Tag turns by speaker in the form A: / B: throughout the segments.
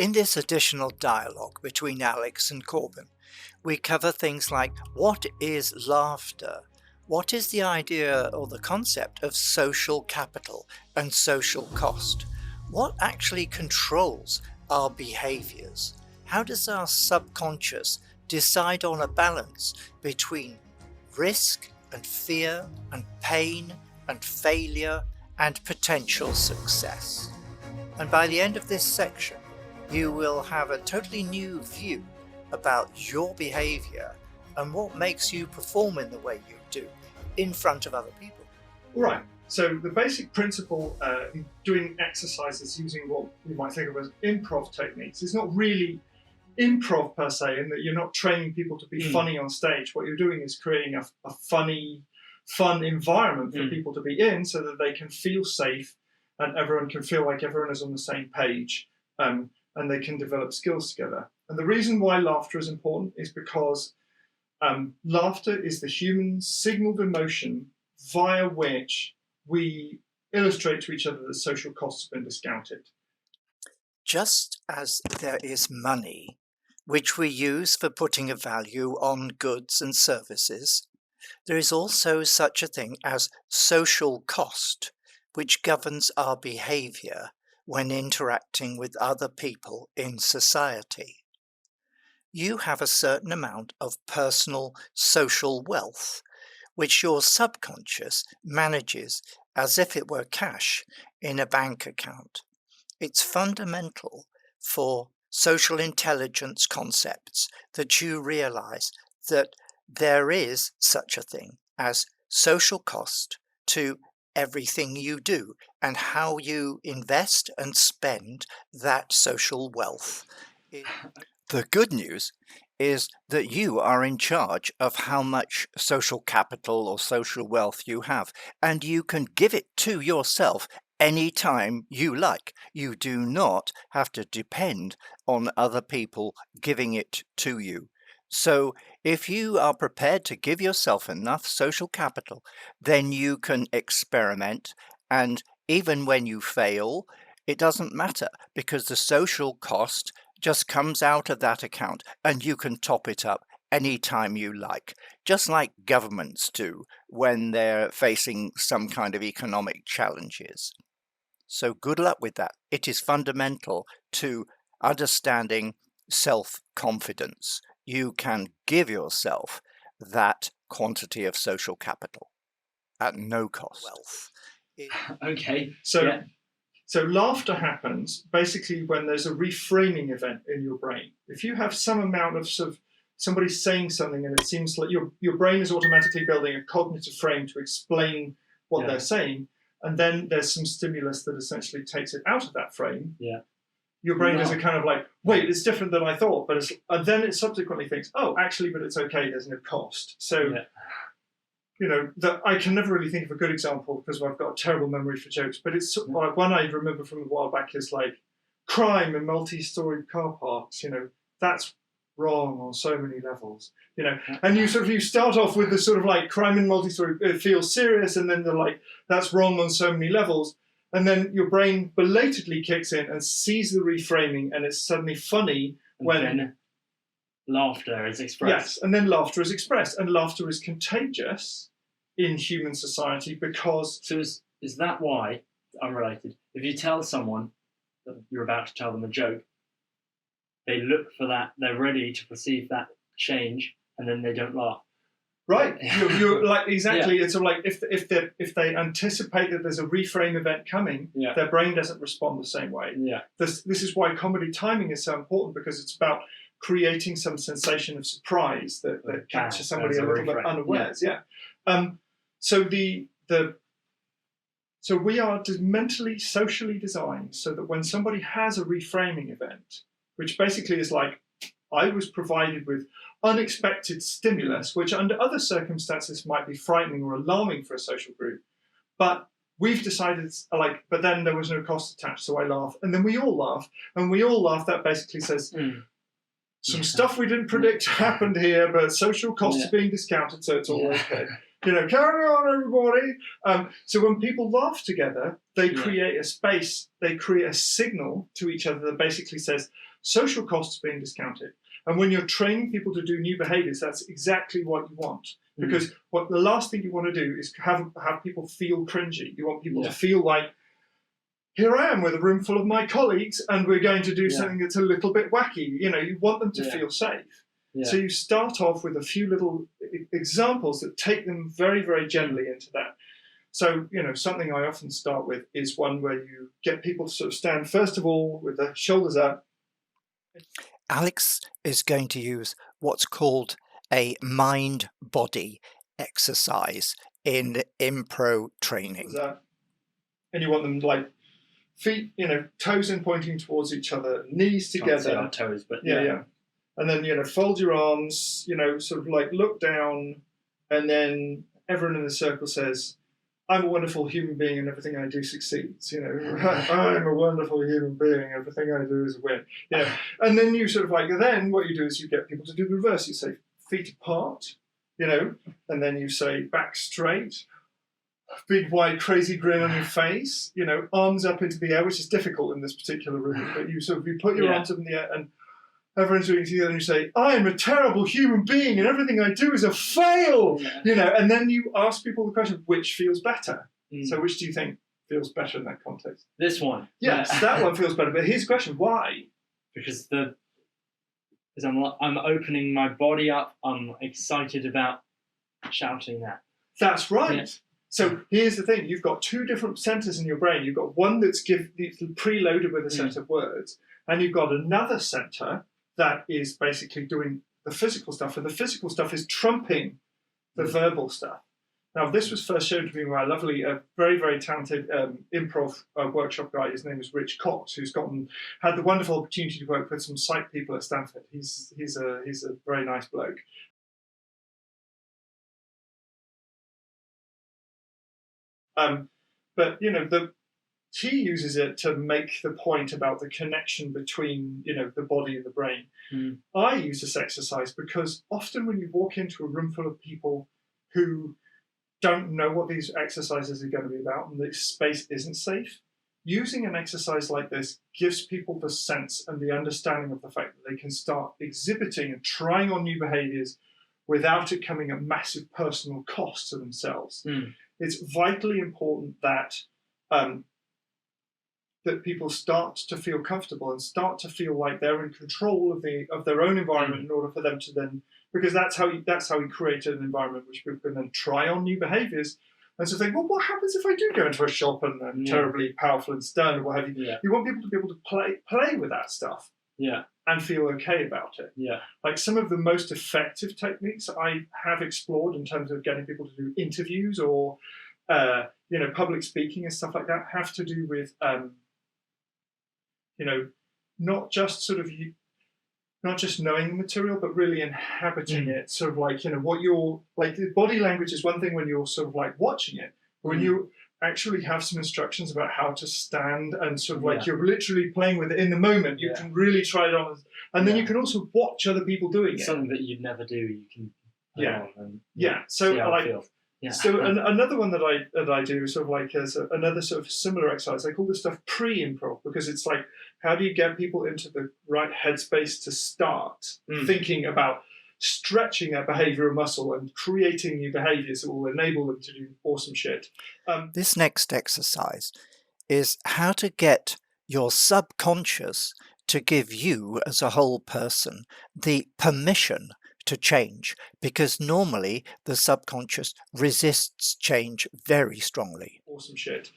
A: In this additional dialogue between Alex and Corbin, we cover things like what is laughter? What is the idea or the concept of social capital and social cost? What actually controls our behaviours? How does our subconscious decide on a balance between risk and fear and pain and failure and potential success? And by the end of this section, you will have a totally new view about your behaviour and what makes you perform in the way you do in front of other people.
B: All right. So the basic principle in doing exercises using what you might think of as improv techniques is not really improv per se, in that you're not training people to be funny on stage. What you're doing is creating a fun environment for people to be in, so that they can feel safe and everyone can feel like everyone is on the same page, and they can develop skills together. And the reason why laughter is important is because laughter is the human signaled emotion via which we illustrate to each other that social costs have been discounted.
A: Just as there is money, which we use for putting a value on goods and services, there is also such a thing as social cost, which governs our behaviour when interacting with other people in society. You have a certain amount of personal social wealth, which your subconscious manages as if it were cash in a bank account. It's fundamental for social intelligence concepts that you realize that there is such a thing as social cost to everything you do and how you invest and spend that social wealth. The good news is that you are in charge of how much social capital or social wealth you have, and you can give it to yourself anytime you like. You do not have to depend on other people giving it to you. So if you are prepared to give yourself enough social capital, then you can experiment, and even when you fail, it doesn't matter, because the social cost just comes out of that account and you can top it up anytime you like, just like governments do when they're facing some kind of economic challenges. So good luck with that. It is fundamental to understanding self-confidence. You can give yourself that quantity of social capital at no cost. Wealth.
C: Okay.
B: So laughter happens basically when there's a reframing event in your brain. If you have some amount of somebody saying something and it seems like your brain is automatically building a cognitive frame to explain what they're saying, and then there's some stimulus that essentially takes it out of that frame. Yeah. Your brain does a kind of like, wait, it's different than I thought, and then it subsequently thinks, oh, actually, but it's okay, there's no cost. So, I can never really think of a good example because I've got a terrible memory for jokes, but it's like one I remember from a while back is like crime in multi-storied car parks. That's wrong on so many levels. And you start off with the sort of like crime in multi-story, it feels serious, and then they're like, that's wrong on so many levels. And then your brain belatedly kicks in and sees the reframing, and it's suddenly funny when
C: laughter is expressed.
B: Yes, and then laughter is expressed, and laughter is contagious in human society because...
C: So is that why, unrelated, if you tell someone that you're about to tell them a joke, they look for that, they're ready to perceive that change, and then they don't laugh?
B: Right, you're like exactly. Yeah. It's sort of like if they anticipate that there's a reframe event coming, their brain doesn't respond the same way. Yeah, this is why comedy timing is so important, because it's about creating some sensation of surprise that catches somebody a little bit unawares. Yeah. So so we are mentally, socially designed so that when somebody has a reframing event, which basically is like, I was provided with unexpected stimulus, which under other circumstances might be frightening or alarming for a social group. But we've decided, but then there was no cost attached, so I laugh. And then we all laugh. And we all laugh. That basically says, some stuff we didn't predict happened here, but social costs are being discounted, so it's all okay. carry on, everybody. So when people laugh together, they create a space, they create a signal to each other that basically says social costs being discounted. And when you're training people to do new behaviours, that's exactly what you want. Because what the last thing you want to do is have people feel cringy. You want people to feel like, here I am with a room full of my colleagues, and we're going to do something that's a little bit wacky. You want them to feel safe. Yeah. So you start off with a few little examples that take them very, very gently into that. So, something I often start with is one where you get people to sort of stand, first of all, with their shoulders up.
A: Alex is going to use what's called a mind-body exercise in impro training.
B: And you want them like feet, toes in pointing towards each other, knees together.
C: Can't see our toes, but
B: yeah. And then, fold your arms, sort of like look down, and then everyone in the circle says, I'm a wonderful human being and everything I do succeeds. I'm a wonderful human being, everything I do is a win. And then you sort of then what you do is you get people to do the reverse. You say feet apart, and then you say back straight, big wide crazy grin on your face, arms up into the air, which is difficult in this particular room, but you put your arms up in the air and everyone's doing it together, and you say, I am a terrible human being and everything I do is a fail, and then you ask people the question, which feels better? So which do you think feels better in that context?
C: This one.
B: Yes, that one feels better, but here's the question, why?
C: Because I'm opening my body up, I'm excited about shouting that.
B: That's right. Yeah. So here's the thing, you've got two different centres in your brain. You've got one that's preloaded with a set of words, and you've got another centre that is basically doing the physical stuff, and the physical stuff is trumping the verbal stuff. Now, this was first shown to me by a very, very talented improv workshop guy. His name is Rich Cox, who's had the wonderful opportunity to work with some psych people at Stanford. He's a very nice bloke. But he uses it to make the point about the connection between, the body and the brain. I use this exercise because often when you walk into a room full of people who don't know what these exercises are going to be about and the space isn't safe, using an exercise like this gives people the sense and the understanding of the fact that they can start exhibiting and trying on new behaviours without it coming at massive personal cost to themselves. It's vitally important that that people start to feel comfortable and start to feel like they're in control of their own environment in order for them to then, because that's how you create an environment which people can then try on new behaviours and so think, well, what happens if I do go into a shop and I'm terribly powerful and stern or what have you? You want people to be able to play with that stuff and feel okay about it. Like some of the most effective techniques I have explored in terms of getting people to do interviews or public speaking and stuff like that have to do with not just knowing the material, but really inhabiting it. Sort of like, what you're like, the body language is one thing when you're sort of like watching it, but when you actually have some instructions about how to stand and sort of like you're literally playing with it in the moment, you can really try it on. And then you can also watch other people doing it.
C: Something that you'd never do, you can
B: So
C: see how it feels.
B: So another one that I do sort of like as another sort of similar exercise, I call this stuff pre-improv, because it's like, how do you get people into the right headspace to start thinking about stretching their behavioural muscle and creating new behaviours that will enable them to do awesome shit.
A: This next exercise is how to get your subconscious to give you as a whole person the permission to change, because normally the subconscious resists change very strongly.
B: Awesome shit.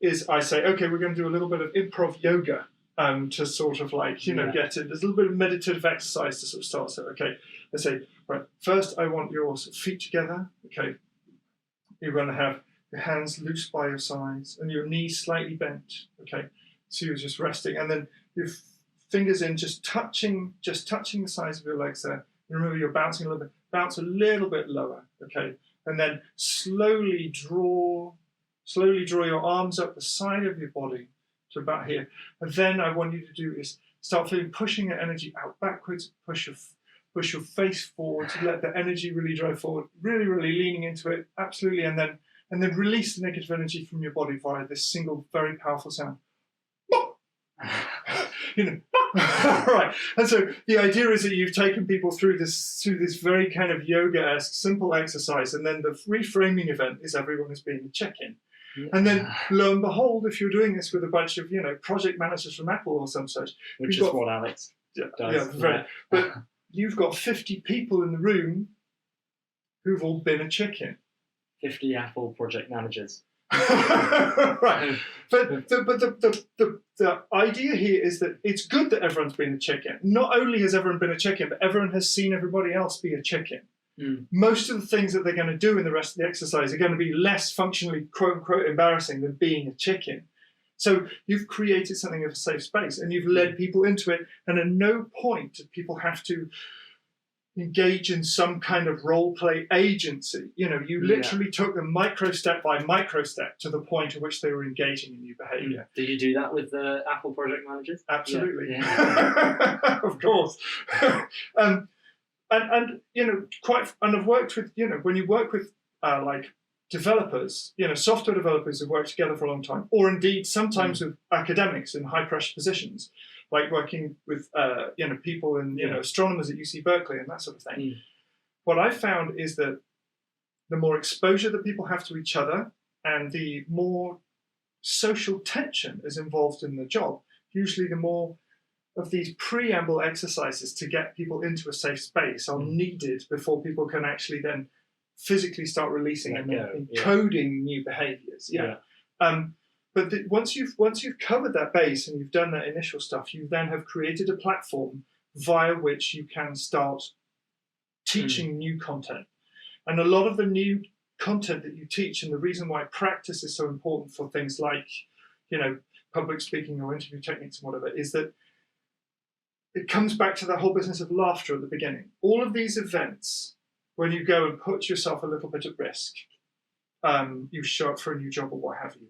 B: Is I say, okay, we're going to do a little bit of improv yoga to sort of like, get it. There's a little bit of meditative exercise to sort of start. So, okay, I say, right, first I want your feet together. Okay, you're going to have your hands loose by your sides and your knees slightly bent. Okay, so you're just resting, and then your fingers in, just touching the sides of your legs there. And remember, you're bouncing a little bit. Bounce a little bit lower. Okay, and then slowly draw your arms up the side of your body to about here. And then I want you to do is start pushing the energy out backwards, push push your face forward, to let the energy really drive forward, really, really leaning into it, absolutely, and then release the negative energy from your body via this single, very powerful sound. Right. And so the idea is that you've taken people through this very kind of yoga-esque simple exercise, and then the reframing event is everyone is being a check-in. Yeah. And then, lo and behold, if you're doing this with a bunch of project managers from Apple or some such,
C: which is what Alex does.
B: But you've got 50 people in the room who've all been a check-in.
C: 50 Apple project managers.
B: Right. But the idea here is that it's good that everyone's been a check-in. Not only has everyone been a check-in, but everyone has seen everybody else be a check-in. Most of the things that they're going to do in the rest of the exercise are going to be less functionally quote-unquote embarrassing than being a check-in. So you've created something of a safe space, and you've led people into it, and at no point do people have to engage in some kind of role play agency. You literally took them micro step by micro step to the point at which they were engaging in new behaviour.
C: Did you do that with the Apple project managers?
B: Absolutely. Yeah. Of course. And I've worked with, when you work with like developers, software developers who've worked together for a long time, or indeed sometimes with academics in high pressure positions, like working with people and astronomers at UC Berkeley and that sort of thing. What I've found is that the more exposure that people have to each other, and the more social tension is involved in the job, usually the more of these preamble exercises to get people into a safe space are needed before people can actually then physically start releasing and encoding new behaviours. But once you've covered that base and you've done that initial stuff, you then have created a platform via which you can start teaching new content. And a lot of the new content that you teach, and the reason why practice is so important for things like, public speaking or interview techniques and whatever, is that it comes back to the whole business of laughter at the beginning. All of these events, when you go and put yourself a little bit at risk, you show up for a new job or what have you,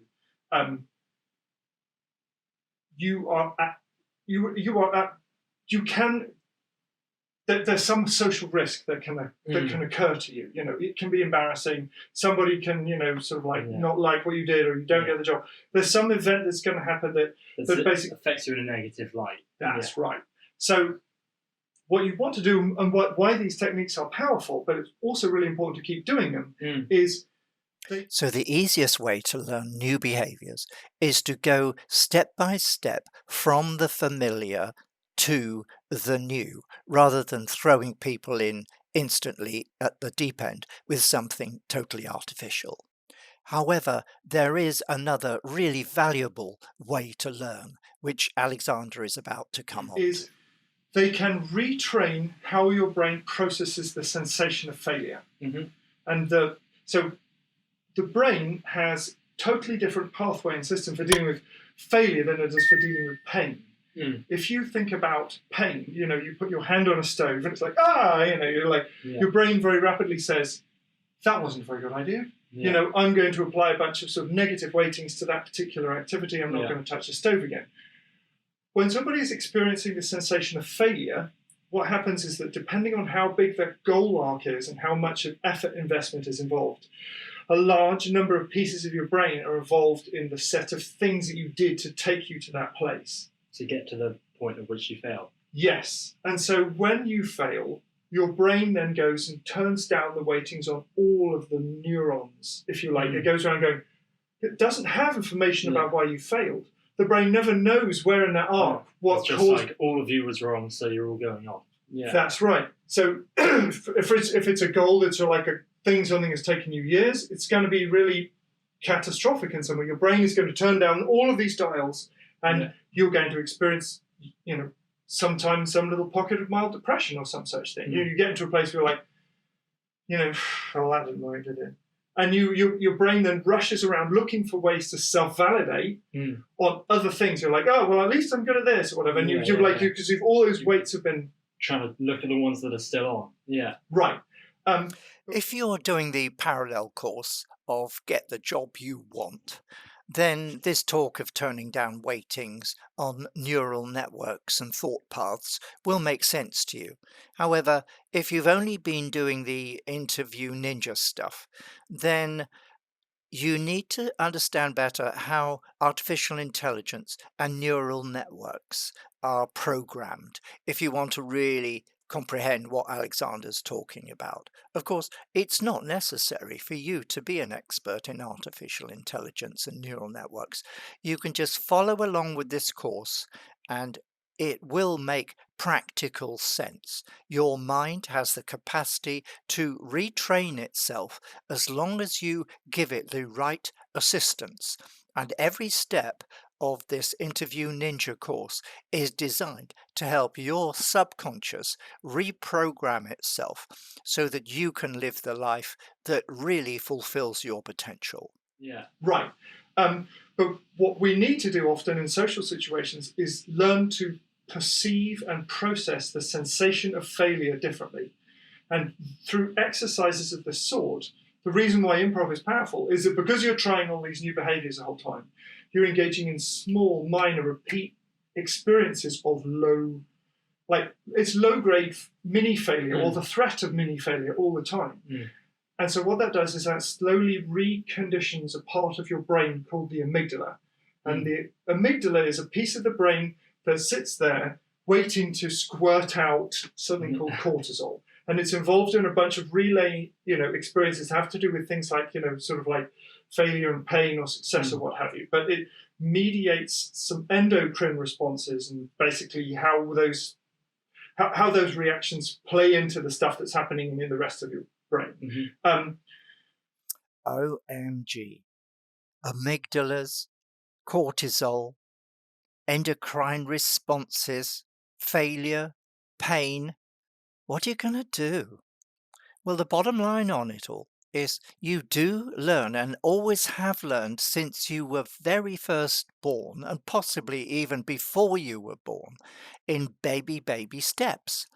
B: there's some social risk that can occur to you. It can be embarrassing. Somebody can, not like what you did, or you don't get the job. There's some event that's going to happen that basically
C: affects you in a negative light.
B: That's right. So what you want to do, and why these techniques are powerful, but it's also really important to keep doing them, is...
A: So the easiest way to learn new behaviours is to go step by step from the familiar to the new, rather than throwing people in instantly at the deep end with something totally artificial. However, there is another really valuable way to learn, which Alexander is about to come on.
B: They can retrain how your brain processes the sensation of failure. And so the brain has totally different pathway and system for dealing with failure than it does for dealing with pain. If you think about pain, you put your hand on a stove and it's like, your brain very rapidly says, that wasn't a very good idea. I'm going to apply a bunch of sort of negative weightings to that particular activity. I'm not going to touch the stove again. When somebody is experiencing the sensation of failure, what happens is that depending on how big their goal arc is and how much of effort investment is involved, a large number of pieces of your brain are involved in the set of things that you did to take you to that place.
C: To get to the point at which you fail.
B: Yes. And so when you fail, your brain then goes and turns down the weightings on all of the neurons, if you like. It goes around going, it doesn't have information about why you failed. The brain never knows where in that arc what
C: it's just
B: caused...
C: like all of you was wrong, so you're all going off. Yeah.
B: That's right. So if it's a goal that's like a thing, something that's taken you years, it's going to be really catastrophic in some way. Your brain is going to turn down all of these dials, and you're going to experience, sometimes some little pocket of mild depression or some such thing. You get into a place where you're like, well, that didn't work, did it? And your brain then rushes around looking for ways to self-validate on other things. You're like, oh, well, at least I'm good at this or whatever. And because all those weights have been...
C: Trying to look at the ones that are still on. Yeah.
B: Right.
A: If you're doing the parallel course of Get the Job You Want, then this talk of toning down weightings on neural networks and thought paths will make sense to you. However, if you've only been doing the interview ninja stuff, then you need to understand better how artificial intelligence and neural networks are programmed if you want to really comprehend what Alexander's talking about. Of course, it's not necessary for you to be an expert in artificial intelligence and neural networks. You can just follow along with this course and it will make practical sense. Your mind has the capacity to retrain itself as long as you give it the right assistance. And every step of this Interview Ninja course is designed to help your subconscious reprogram itself so that you can live the life that really fulfills your potential.
C: Yeah.
B: Right. But what we need to do often in social situations is learn to perceive and process the sensation of failure differently. And through exercises of this sort, the reason why improv is powerful is that because you're trying all these new behaviors the whole time, you're engaging in small, minor, repeat experiences of it's low-grade mini failure or the threat of mini failure all the time. And so what that does is that slowly reconditions a part of your brain called the amygdala. And the amygdala is a piece of the brain that sits there waiting to squirt out something called cortisol. And it's involved in a bunch of relay, experiences that have to do with things like, sort of like failure and pain or success or what have you. But it mediates some endocrine responses and basically how those reactions play into the stuff that's happening in the rest of your brain.
A: OMG. Amygdalas, cortisol, endocrine responses, failure, pain. What are you going to do? Well, the bottom line on it all is you do learn and always have learned since you were very first born and possibly even before you were born in baby steps.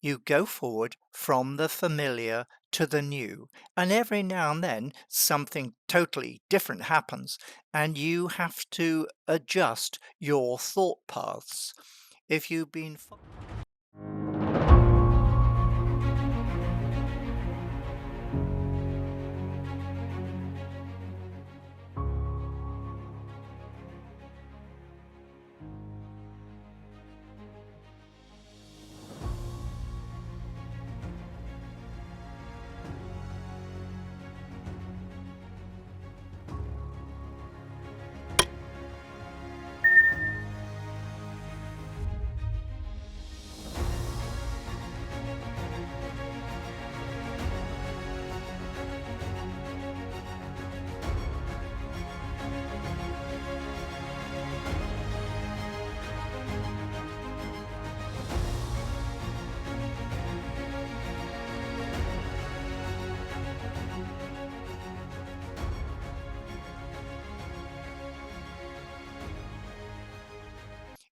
A: You go forward from the familiar to the new, and every now and then something totally different happens, and you have to adjust your thought paths. If you've been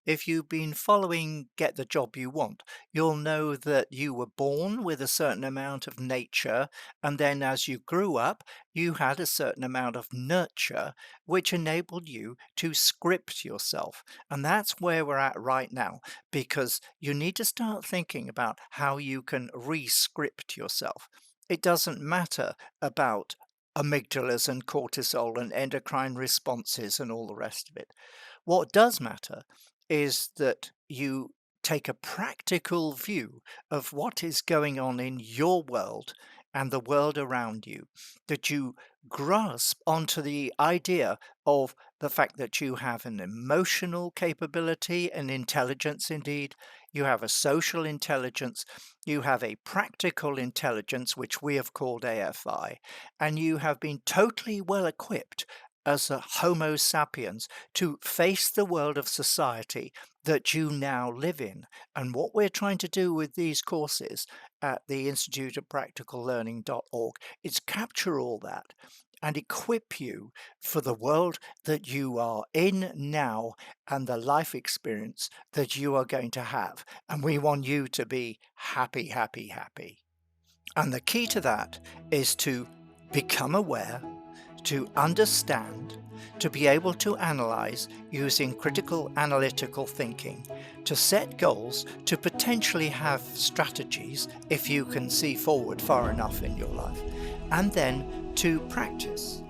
A: If you've been following Get the Job You Want, you'll know that you were born with a certain amount of nature, and then as you grew up, you had a certain amount of nurture, which enabled you to script yourself. And that's where we're at right now, because you need to start thinking about how you can re-script yourself. It doesn't matter about amygdalas and cortisol and endocrine responses and all the rest of it. What does matter is that you take a practical view of what is going on in your world and the world around you, that you grasp onto the idea of the fact that you have an emotional capability, an intelligence indeed, you have a social intelligence, you have a practical intelligence, which we have called AFI, and you have been totally well equipped as a Homo sapiens to face the world of society that you now live in. And what we're trying to do with these courses at the Institute of Practical Learning.org is capture all that and equip you for the world that you are in now and the life experience that you are going to have. And we want you to be happy, happy, happy. And the key to that is to become aware, to understand, to be able to analyze using critical analytical thinking, to set goals, to potentially have strategies if you can see forward far enough in your life, and then to practice.